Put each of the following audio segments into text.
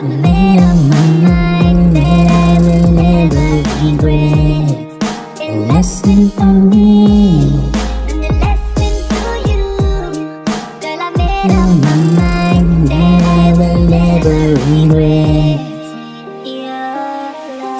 made up my mind that I will never regret. A lesson for me, and a lesson to you. Girl, I made up my mind that I will never regret.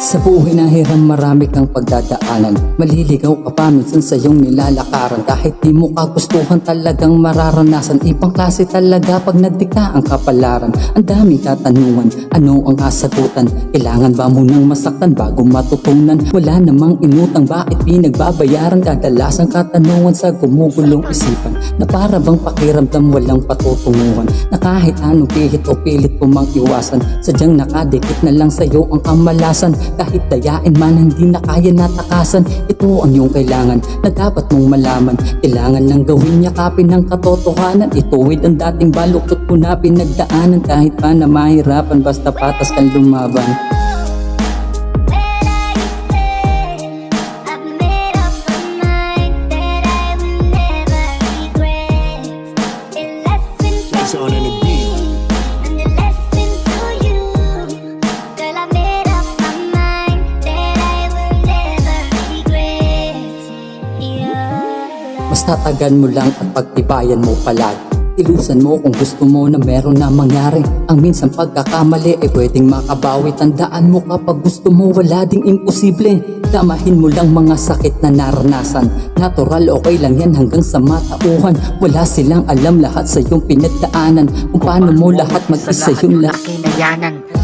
Sa buhay na hiram marami kang pagdadaanan. Maliligaw ka pa minsan sa iyong nilalakaran. Kahit di mo kagustuhan talagang mararanasan. Ibang klase talaga pag nagdikta ang kapalaran. Ang daming katanungan, ano ang kasagutan? Kailangan ba munang masaktan bago matutunan? Wala namang inutang, bakit pinagbabayaran? Kadalasang katanungan sa gumugulong isipan, na para bang pakiramdam walang patutunguhan. Na kahit anong pihit o pilit mo mang iwasan, sadyang nakadikit na lang sa'yo ang kamalasan. Kahit dayain man hindi na kaya natakasan. Ito ang iyong kailangan na dapat mong malaman. Kailangan nang gawin yakapin ng katotohanan. Ituwid ang dating baluktot ko na pinagdaanan. Kahit pa na mahirapan basta patas kang lumaban. Basta tagan mo lang at pagtibayan mo palagi. Ilusan mo kung gusto mo na meron na mangyari. Ang minsan pagkakamali ay pwedeng makabawi. Tandaan mo kapag gusto mo wala ding imposible. Damahin mo lang mga sakit na naranasan. Natural, okay lang yan hanggang sa matauhan. Wala silang alam lahat sa iyong pinagdaanan. Kung paano mo lahat mag-isa yung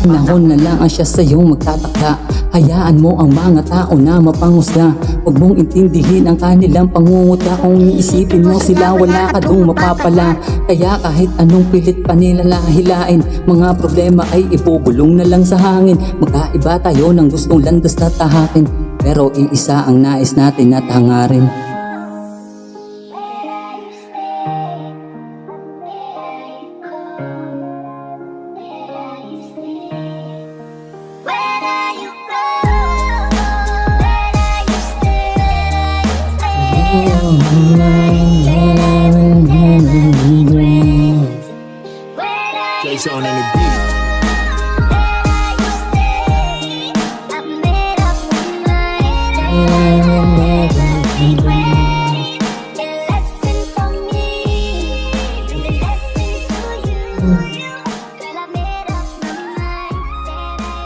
Nahon na lang ang siya sa iyong magtatakda. Hayaan mo ang mga tao na mapangusga. Huwag mong intindihin ang kanilang pangunguta. Kung iisipin mo sila wala ka dong mapapala. Kaya kahit anong pilit pa nila lahilain, mga problema ay ibubulong na lang sa hangin. Magkaiba tayo ng gustong landas na tahakin, pero iisa ang nais natin at hangarin. Jason on the beat.